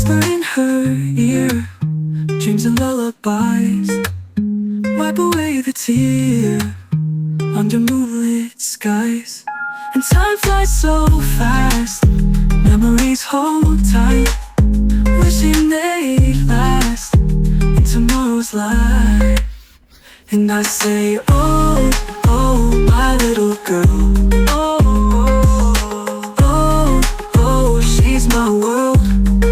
whisper in her ear, dreams and lullabies. Wipe away the tear under moonlit skies. And time flies so fast, memories hold tight, wishing they'd last in tomorrow's light. And I say, oh, oh, my little girl. Oh, oh, oh, oh, she's my world.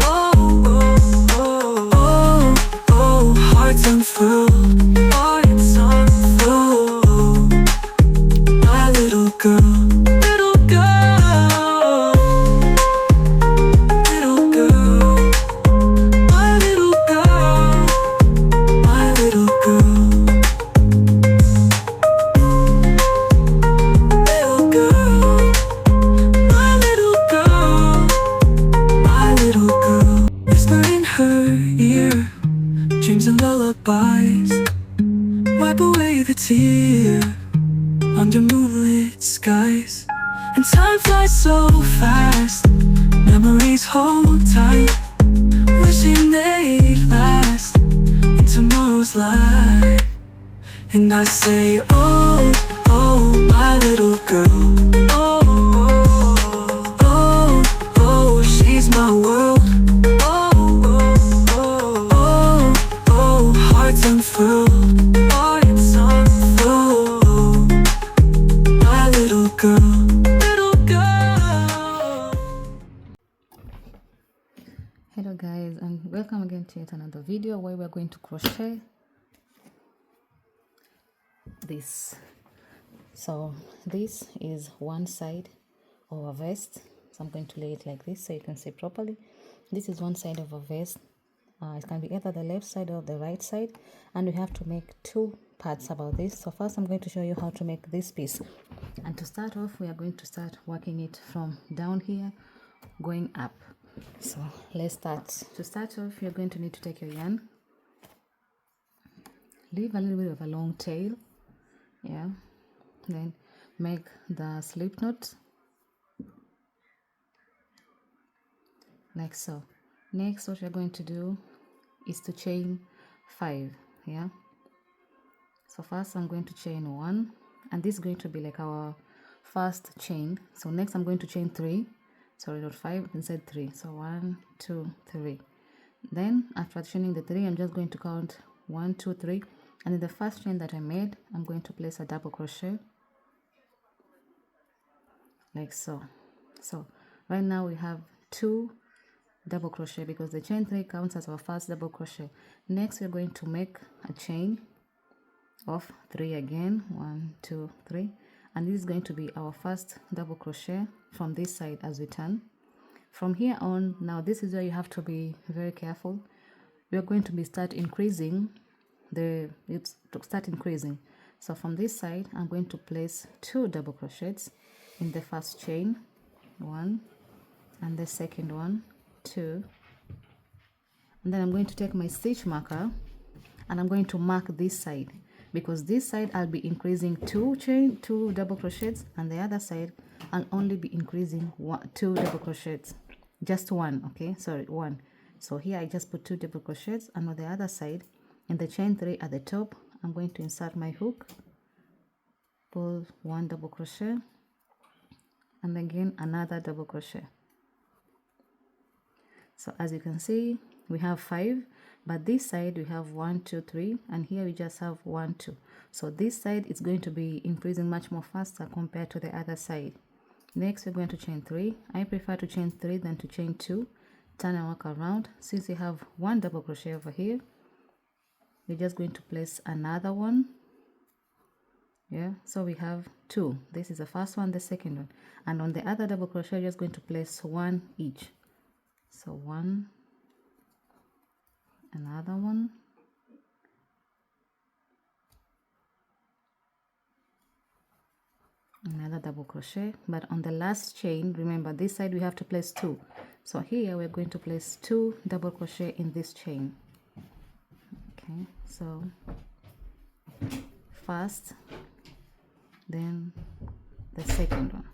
Oh, oh, oh, oh, oh, hearts unfurled, hearts unfurled. My little girl. Little girl. Little girl. My little girl. My little girl. Little girl. My little girl. My little girl. Whisper in her ear, dreams and lullabies. Wipe away the tear under moonlit skies. And time flies so fast, memories hold tight, wishing they'd last in tomorrow's light. And I say, oh, oh, my little girl. Oh, oh, oh, oh, she's my world. Oh, oh, oh, oh, oh, hearts unfurled, hearts unfurled. My little girl. Little girl. Hello guys, and welcome again to yet another video where we're going to crochet this. So this is one side of a vest, so I'm going to lay it like this so you can see properly. This is one side of a vest. It can be either the left side or the right side, and we have to make two parts about this. So first I'm going to show you how to make this piece, and to start off we are going to start working it from down here going up. So let's start. To start off, you're going to need to take your yarn, leave a little bit of a long tail, yeah, then make the slip knot like so. Next, what you're going to do is to chain 5, yeah. So first I'm going to chain 1, and this is going to be like our first chain. So next I'm going to chain 3, sorry, not 5, instead 3. So 1, 2, 3. Then after chaining the 3, I'm just going to count 1, 2, 3, and in the first chain that I made, I'm going to place a double crochet like so. So right now we have 2 double crochet because the chain 3 counts as our first double crochet. Next we're going to make a chain of 3 again, 1, 2, 3, and this is going to be our first double crochet from this side as we turn. From here on, now this is where you have to be very careful. We are going to be start increasing. So from this side I'm going to place 2 double crochets in the first chain, 1, and the second one, 2, and then I'm going to take my stitch marker and I'm going to mark this side, because this side I'll be increasing 2 double crochets, and the other side I'll only be increasing 2 double crochets, just 1, okay, sorry, 1. So here I just put 2 double crochets, and on the other side in the chain 3 at the top I'm going to insert my hook, pull 1 double crochet, and again another double crochet. So as you can see, we have 5, but this side we have 1, 2, 3, and here we just have 1, 2. So this side is going to be increasing much more faster compared to the other side. Next we're going to chain 3. I prefer to chain 3 than to chain 2. Turn and work around. Since you have 1 double crochet over here, we're just going to place another one, yeah, so we have 2. This is the first one, the second one, and on the other double crochet you're just going to place 1 each. So 1, another one, another double crochet, but on the last chain, remember this side we have to place 2. So here we're going to place 2 double crochet in this chain. Okay, so first, then the second one.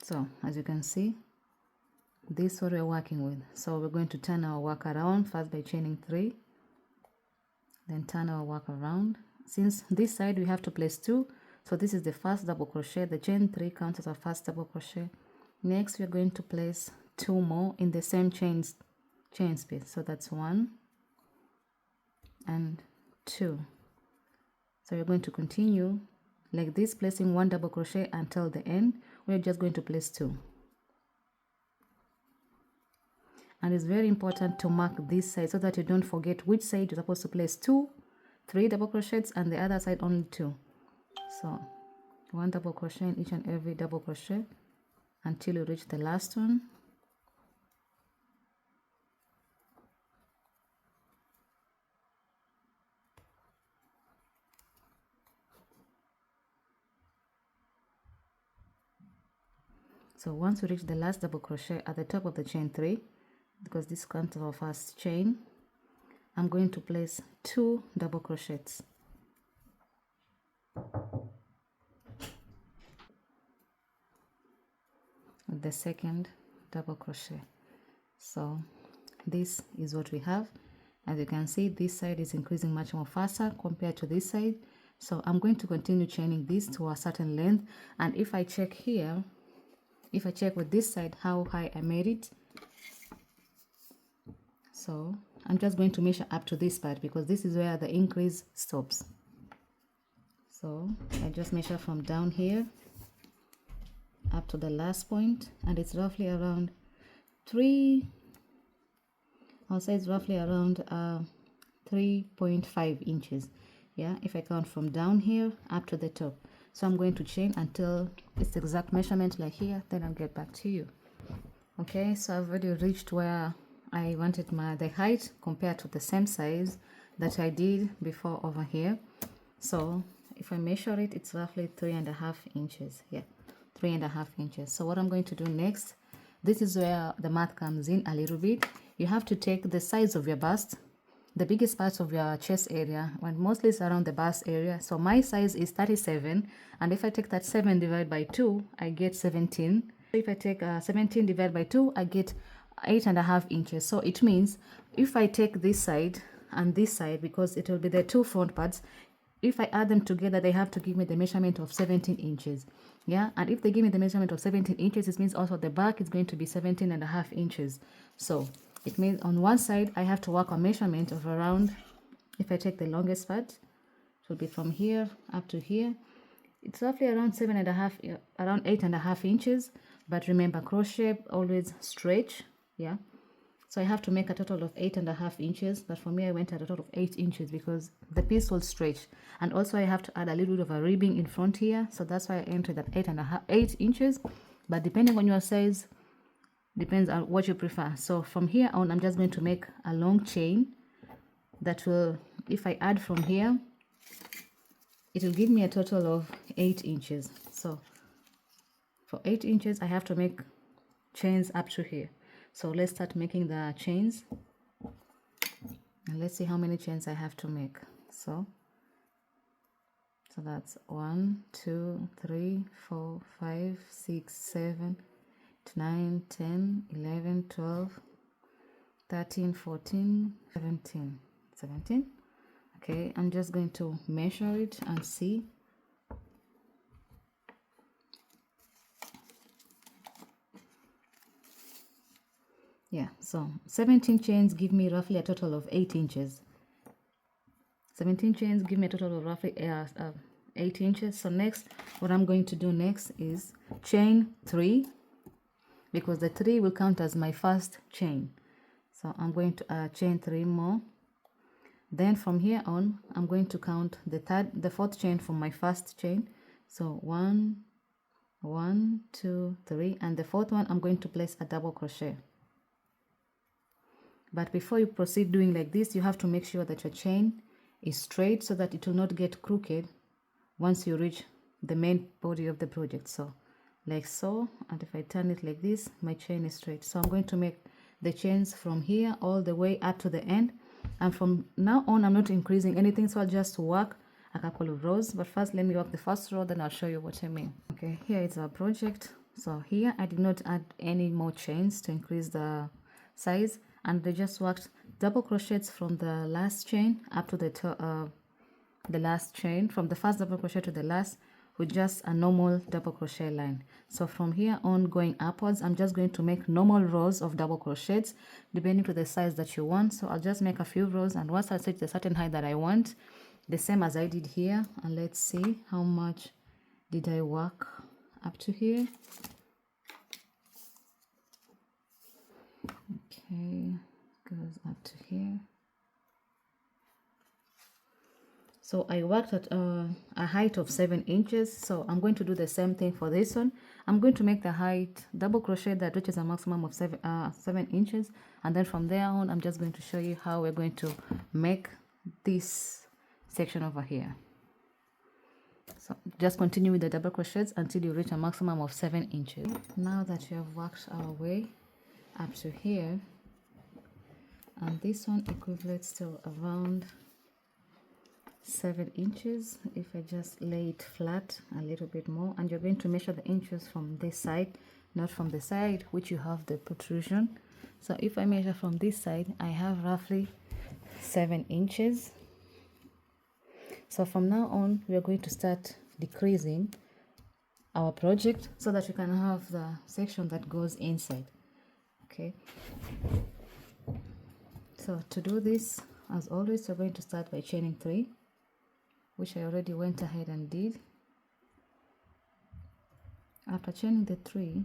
So as you can see, this is what we're working with. So we're going to turn our work around first by chaining 3, then turn our work around. Since this side we have to place 2, so this is the first double crochet. The chain 3 counts as our first double crochet. Next we're going to place 2 more in the same chain space. So that's 1 and 2. So we're going to continue like this, placing 1 double crochet until the end. We're just going to place 2. And it's very important to mark this side so that you don't forget which side you're supposed to place 2, 3 double crochets, and the other side only 2. So 1 double crochet in each and every double crochet until you reach the last one. So once we reach the last double crochet at the top of the chain 3, because this comes to our first chain, I'm going to place 2 double crochets. With the second double crochet. So this is what we have. As you can see, this side is increasing much more faster compared to this side. So I'm going to continue chaining this to a certain length. And if I check here, if I check with this side how high I made it, so I'm just going to measure up to this part because this is where the increase stops. So I just measure from down here up to the last point, and it's roughly around 3, I'll say it's roughly around 3.5 inches. Yeah, if I count from down here up to the top. So I'm going to chain until it's the exact measurement like here, then I'll get back to you. Okay, so I've already reached where I wanted the height compared to the same size that I did before over here. So if I measure it, it's roughly 3.5 inches. Yeah, 3.5 inches. So what I'm going to do next, this is where the math comes in a little bit. You have to take the size of your bust, the biggest part of your chest area, and mostly it's around the bust area. So my size is 37, and if I take that 7 divided by 2, I get 17. If I take 17 divided by 2, I get 8.5 inches. So it means if I take this side and this side, because it will be the 2 front parts, if I add them together, they have to give me the measurement of 17 inches. Yeah, and if they give me the measurement of 17 inches, it means also the back is going to be 17.5 inches. So it means on one side I have to work a measurement of around, if I take the longest part, it will be from here up to here. It's roughly around 7.5, around 8.5 inches. But remember, crochet always stretch. Yeah, so I have to make a total of 8.5 inches, but for me I went at a total of 8 inches because the piece will stretch. And also I have to add a little bit of a ribbing in front here, so that's why I entered that 8 inches. But depending on your size, depends on what you prefer. So from here on, I'm just going to make a long chain that will, if I add from here, it will give me a total of 8 inches. So for 8 inches I have to make chains up to here. So let's start making the chains, and let's see how many chains I have to make. So that's 1, 2, 3, 4, 5, 6, 7, 8, 9, 10, 11, 12, 13, 14, 17. Okay, I'm just going to measure it and see. Yeah, so 17 chains give me roughly a total of 8 inches. 17 chains give me a total of roughly 8 inches. So next, what I'm going to do next is chain 3, because the 3 will count as my first chain. So I'm going to chain 3 more. Then from here on, I'm going to count the fourth chain from my first chain. So 1, 2, 3, and the fourth one I'm going to place a double crochet. But before you proceed doing like this, you have to make sure that your chain is straight so that it will not get crooked once you reach the main body of the project. So like so, and if I turn it like this, my chain is straight. So I'm going to make the chains from here all the way up to the end, and from now on I'm not increasing anything, so I'll just work a couple of rows. But first let me work the first row, then I'll show you what I mean. Okay, here is our project. So here I did not add any more chains to increase the size, and they just worked double crochets from the last chain up to the last chain, from the first double crochet to the last, with just a normal double crochet line. So from here on going upwards, I'm just going to make normal rows of double crochets depending to the size that you want. So I'll just make a few rows, and once I set the certain height that I want, the same as I did here, and let's see how much did I work up to here. Okay, goes up to here. So I worked at a height of 7 inches. So I'm going to do the same thing for this one. I'm going to make the height double crochet that reaches a maximum of 7 inches. And then from there on, I'm just going to show you how we're going to make this section over here. So just continue with the double crochets until you reach a maximum of 7 inches. Now that you have worked our way up to here, and this one equates to around 7 inches. If I just lay it flat a little bit more, and you're going to measure the inches from this side, not from the side which you have the protrusion. So if I measure from this side, I have roughly 7 inches. So from now on, we are going to start decreasing our project so that you can have the section that goes inside. Okay, so to do this, as always, you're going to start by chaining 3, which I already went ahead and did. After chaining the 3,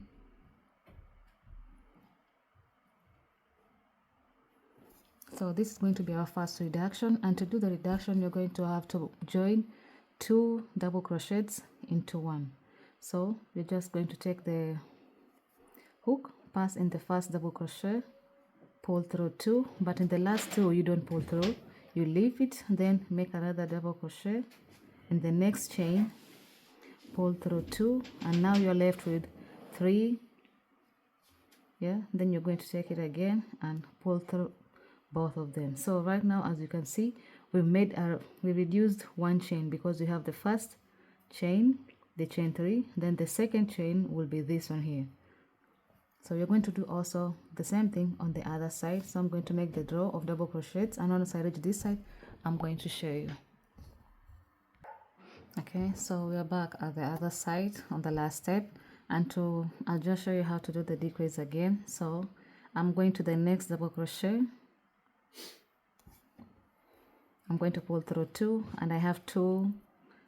so this is going to be our first reduction, and to do the reduction, you're going to have to join 2 double crochets into 1. So you're just going to take the hook, pass in the first double crochet, pull through 2, but in the last 2 you don't pull through, you leave it, then make another double crochet in the next chain, pull through 2, and now you're left with 3. Yeah, then you're going to take it again and pull through both of them. So right now, as you can see, we reduced 1 chain because we have the first chain, the chain 3, then the second chain will be this one here. So you're going to do also the same thing on the other side. So I'm going to make the draw of double crochets, and once I reach this side, I'm going to show you. Okay, so we are back at the other side on the last step, and I'll just show you how to do the decrease again. So I'm going to the next double crochet. I'm going to pull through 2, and I have 2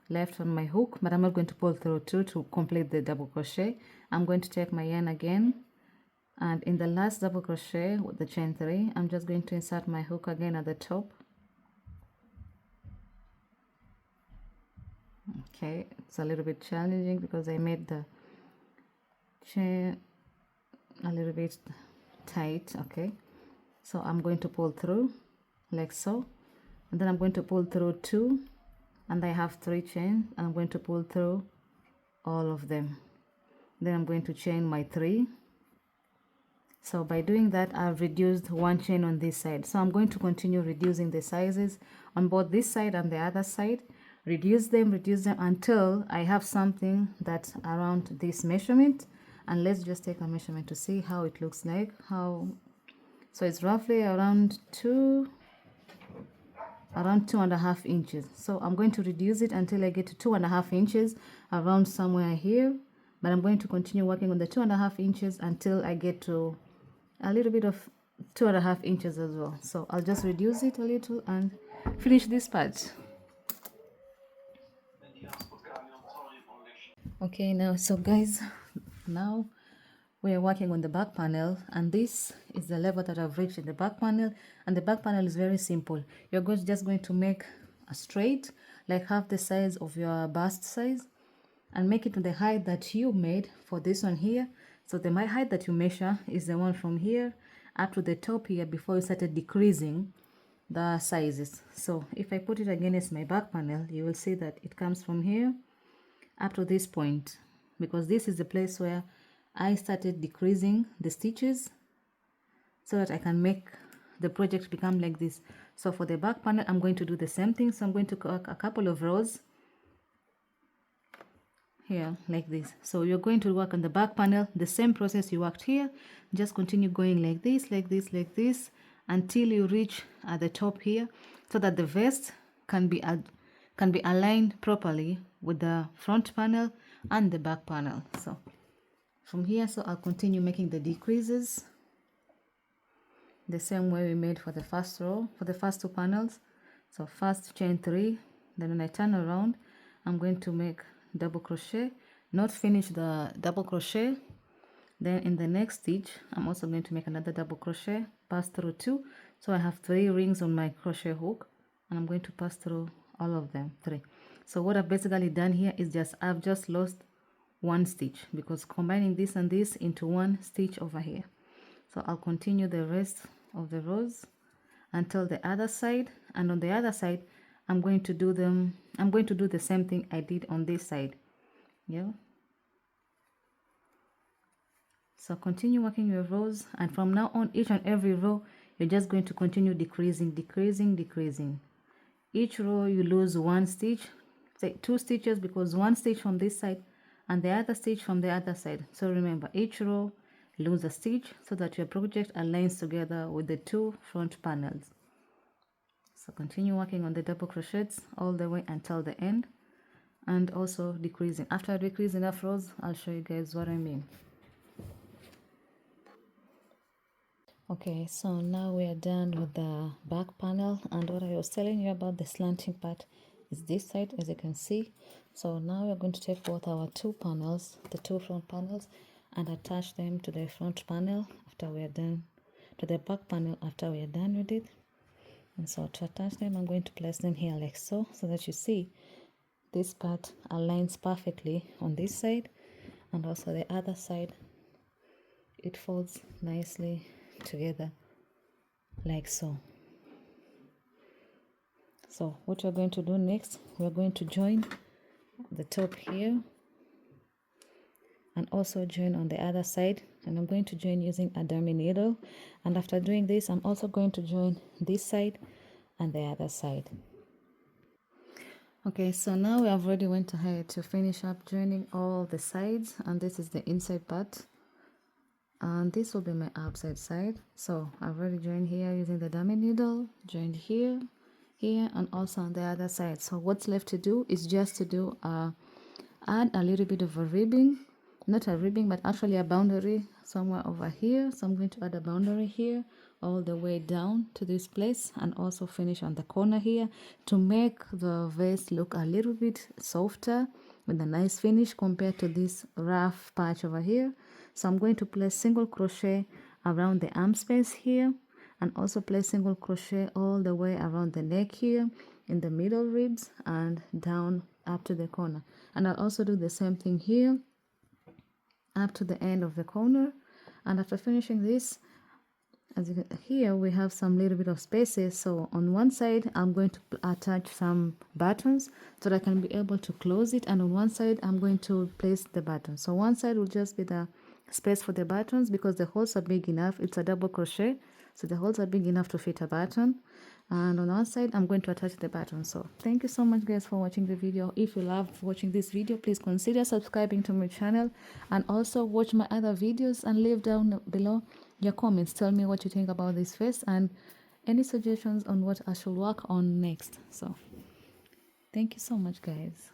left on my hook, but I'm not going to pull through 2 to complete the double crochet. I'm going to take my yarn again, and in the last double crochet with the chain 3, I'm just going to insert my hook again at the top. Okay, it's a little bit challenging because I made the chain a little bit tight. Okay, so I'm going to pull through like so, and then I'm going to pull through 2, and I have 3 chains, and I'm going to pull through all of them. Then I'm going to chain my 3. So by doing that, I've reduced 1 chain on this side. So I'm going to continue reducing the sizes on both this side and the other side. Reduce them until I have something that's around this measurement. And let's just take a measurement to see how it looks like. So it's roughly around 2.5 inches. So I'm going to reduce it until I get to 2.5 inches, around somewhere here. But I'm going to continue working on the 2.5 inches until I get to a little bit of 2.5 inches as well. So I'll just reduce it a little and finish this part. Okay, now so guys, now we are working on the back panel, and this is the level that I've reached in the back panel. And the back panel is very simple. You're just going to make a straight, like half the size of your bust size, and make it to the height that you made for this one here. So the height that you measure is the one from here up to the top here before you started decreasing the sizes. So if I put it against my back panel, you will see that it comes from here up to this point, because this is the place where I started decreasing the stitches so that I can make the project become like this. So for the back panel, I'm going to do the same thing. So I'm going to cut a couple of rows here like this. So you're going to work on the back panel the same process you worked here. Just continue going like this, like this, like this, until you reach at the top here, so that the vest can be aligned properly with the front panel and the back panel. So from here, so I'll continue making the decreases the same way we made for the first row, for the first two panels. So first chain 3, then when I turn around, I'm going to make double crochet, not finish the double crochet. Then in the next stitch, I'm also going to make another double crochet, pass through 2. So I have 3 rings on my crochet hook, and I'm going to pass through all of them, 3. So what I've basically done here is I've just lost 1 stitch, because combining this and this into 1 stitch over here. So I'll continue the rest of the rows until the other side, and on the other side I'm going to do the same thing I did on this side. Yeah, so continue working your rows, and from now on, each and every row you're just going to continue decreasing, decreasing, decreasing. Each row you lose 1 stitch, say 2 stitches, because 1 stitch from this side and the other stitch from the other side. So remember, each row lose a stitch so that your project aligns together with the 2 front panels. So continue working on the double crochets all the way until the end, and also decreasing. After I decrease enough rows, I'll show you guys what I mean. Okay, so now we are done with the back panel, and what I was telling you about the slanting part is this side, as you can see. So now we're going to take both our 2 panels, the 2 front panels, and attach them to the front panel after we are done, to the back panel after we are done with it. And so to attach them, I'm going to place them here like so, so that you see this part aligns perfectly on this side, and also the other side, it folds nicely together like so. So what we're going to do next, we're going to join the top here and also join on the other side, and I'm going to join using a dummy needle. And after doing this, I'm also going to join this side and the other side. Okay, so now we have already went ahead to finish up joining all the sides, and this is the inside part, and this will be my outside side. So I've already joined here using the dummy needle, joined here, here, and also on the other side. So what's left to do is just to do add a little bit of a ribbing, not a ribbing, but actually a boundary somewhere over here. So I'm going to add a boundary here all the way down to this place, and also finish on the corner here to make the vest look a little bit softer with a nice finish compared to this rough patch over here. So I'm going to place single crochet around the arm space here, and also place single crochet all the way around the neck here, in the middle ribs, and down up to the corner. And I'll also do the same thing here up to the end of the corner. And after finishing this, as you can, here we have some little bit of spaces. So on one side I'm going to attach some buttons so that I can be able to close it, and on one side I'm going to place the buttons. So one side will just be the space for the buttons, because the holes are big enough. It's a double crochet, so the holes are big enough to fit a button, and on one side I'm going to attach the button. So thank you so much guys for watching the video. If you loved watching this video, please consider subscribing to my channel, and also watch my other videos, and leave down below your comments. Tell me what you think about this face and any suggestions on what I should work on next. So thank you so much guys.